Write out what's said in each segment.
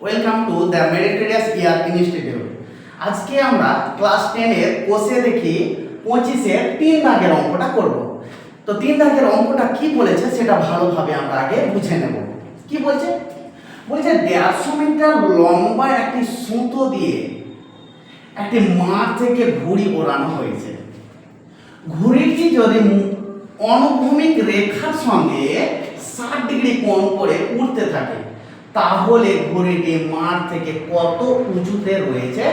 Welcome to the meritorious year institute. আজকে আমরা class 10 এর কোষে দেখি 25 এর 3 দাগের অঙ্কটা করব। তো 3 দাগের অঙ্কটা কি বলেছে সেটা ভালোভাবে আমরা আগে বুঝে নেব। কি বলছে? বলছে 150 মিটার লম্বা একটি সুতো দিয়ে একটি মাঠ থেকে ঘুড়ি ওড়ানো হয়েছে। ঘুড়িটি যদি অনুভূমিক রেখার সঙ্গে 60 ডিগ্রি কোণ করে উঠতে থাকে তাহলে ঘুড়িটি মাঠ থেকে কত উঁচুতে রয়েছে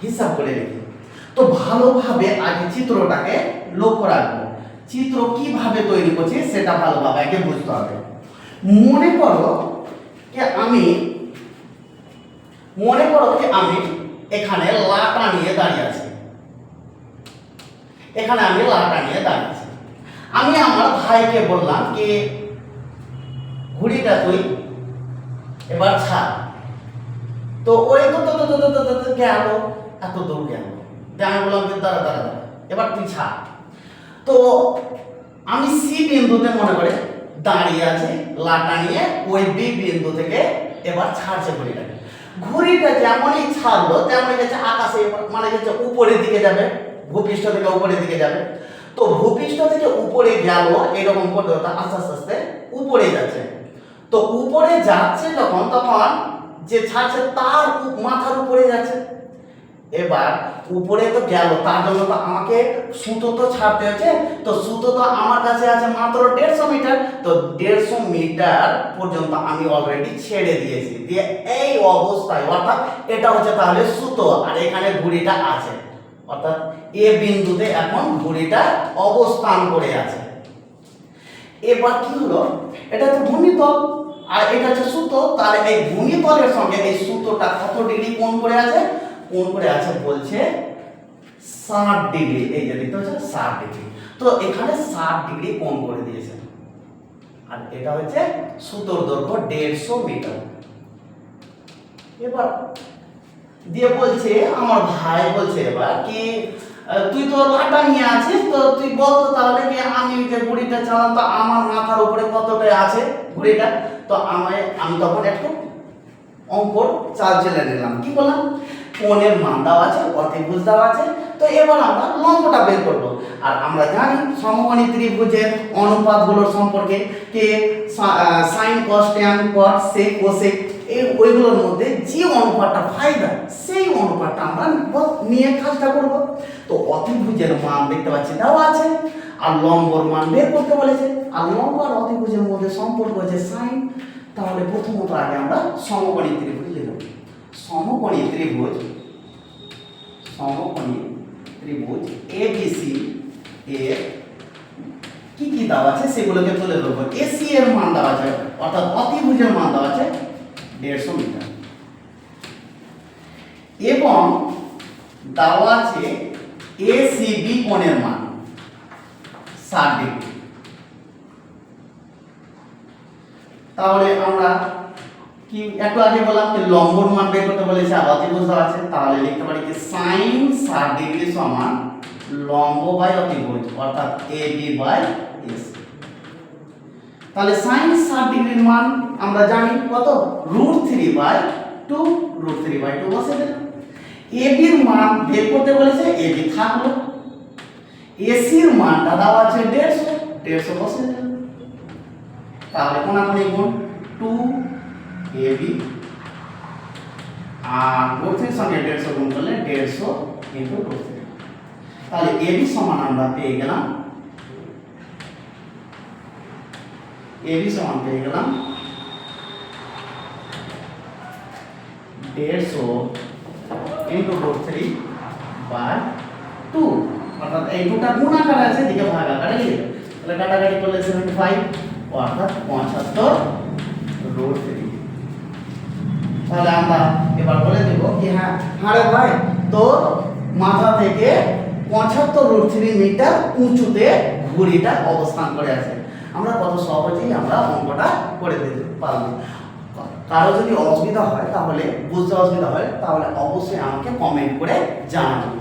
হিসাব করে লিখি। তো ভালোভাবে আগে চিত্রটাকে লক্ষ্য রাখবো। চিত্র কিভাবে তৈরি করছি সেটা ভালোভাবে আগে বুঝতে হবে। মনে করো যে আমি এখানে লাটা নিয়ে দাঁড়িয়ে আছি। আমি আমার ভাইকে বললাম কি ঘুড়িটা তুই এবার ছাড়। তো ওই তো গেল, এত দূর গেল। আমি বললাম যে দাঁড়া এবার তুই ছাড়। তো আমি সি বিন্দুতে মনে করে দাঁড়িয়ে আছি লাটা নিয়ে, ওই বি বিন্দু থেকে এবার ছাড়ছে ঘুড়িটা যেমনই ছাড়লো তেমনই গেছে আকাশে, মানে গেছে উপরের দিকে যাবে, ভূপৃষ্ঠ থেকে উপরের দিকে যাবে। তো ভূপৃষ্ঠ থেকে উপরে গেল এরকম করতে আস্তে আস্তে উপরে যাচ্ছে। তো উপরে যাচ্ছে তখন যে ছাড়ছে তার মাথার উপরে যাচ্ছে। এবার উপরে তো গেল, তার জন্য তো আমাকে সুতো তো ছাড়তে হচ্ছে। তো সুতো তো আমার কাছে আছে মাত্র 150 মিটার। তো 150 মিটার পর্যন্ত আমি অলরেডি ছেড়ে দিয়েছি। দিয়ে এই অবস্থায়, অর্থাৎ এটা হচ্ছে তাহলে সুতো আর এখানে ঘুড়িটা আছে, অর্থাৎ এ বিন্দুতে এখন ঘুড়িটা অবস্থান করে আছে। এবার কি হলো, এটা তো ভূমিতল আর এটা হচ্ছে সুতো, তাহলে এই ভূমিতলের সঙ্গে এই সুতোটা কত ডিগ্রি কোণ করে আছে? কোণ করে আছে বলছে 60 ডিগ্রি। এই যে দেখতে হচ্ছে 60 ডিগ্রি। তো এখানে 60 ডিগ্রি কোণ করে দিয়েছে। আর এটা হচ্ছে সুতোর দৈর্ঘ্য 150 মিটার। এবার দিয়ে বলছে আমার ভাই বলছে এবার কি তুই তো লাটা নিয়ে আছিস, তো তুই বল তো তাহলে কি আমি যে ঘুড়িটা চালাম তো আমার মাথার উপরে কতটা আছে ঘুড়িটা। তো আমি তখন একটু অঙ্কর চাল জেনে নিলাম। কি বললাম? কোণের মান দেওয়া আছে, অতিভুজ দেওয়া আছে। তো এবার আমরা লম্বটা বের করব। আর আমরা জানি সমকোণী ত্রিভুজের অনুপাতগুলোর সম্পর্কে, কে sine cos tan cot sec cosec, এই ওইগুলোর মধ্যে যে অনুপাতটা ফায়দা সেই অনুপাতটা আমরা নিয়ে কাজটা করব। তো অতিভুজের মান দেখতে পাচ্ছি দেওয়া আছে, আর লম্বর মান বের করতে বলেছে। আর লম্ব আর অতিভুজের মধ্যে সম্পর্ক হচ্ছে সাইন। তাহলে প্রথমত আগে আমরা সমকোণী ত্রিভুজ লিখব। সমকোণী ত্রিভুজ ABC এর কি কি দেওয়া আছে সেগুলোকে তুলে ধরবো। AC এর মান দেওয়া আছে, অর্থাৎ অতিভুজের মান দেওয়া আছে 150 মিটার, এবং দেওয়া আছে ACB কোণের মান 60 ডিগ্রি। তাহলে আমরা কি একটু আগে বললাম যে লম্বর মান বের করতে বলেছে, আর অতিভুজ দেওয়া আছে। তাহলে লিখতে পারি কি sin 60 ডিগ্রি সমান লম্ব বাই অতিভুজ, অর্থাৎ AB বাই AC। তাহলে sin 60 ডিগ্রির মান আমরা জানি কত, √3/2 √3/2 বসে দিলাম। AB এর মান বের করতে বলেছে, AB থাকলো। AC এর মানটা দেওয়া আছে 150 বসে দিলাম। তাহলে কোণাকুণি গুণ 2AB, আর √3 সঙ্গে 150 গুণ করলে 150 ইনটু √3। তাহলে AB সমান আমরা পেয়ে গেলাম 150 ইনটু √3/2, অর্থাৎ এই দুটা গুণ আকারে আছে, দিকে ভাগ আকারে লিখে। তাহলে কাটাকাটি করলে 75, অর্থাৎ 75 √3। তাহলে আমরা এবার বলে দেব কি হ্যাঁ রে ভাই, তোর মাথা থেকে 75 √3 মিটার উঁচুতে ঘুড়িটা অবস্থান করে আছে। আমরা কত সহজেই আমরা অঙ্কটা করে দিতে পারবো। কারো যদি অসুবিধা হয়, তাহলে বুঝতে অসুবিধা হয়, তাহলে অবশ্যই আমাকে কমেন্ট করে জানাবেন।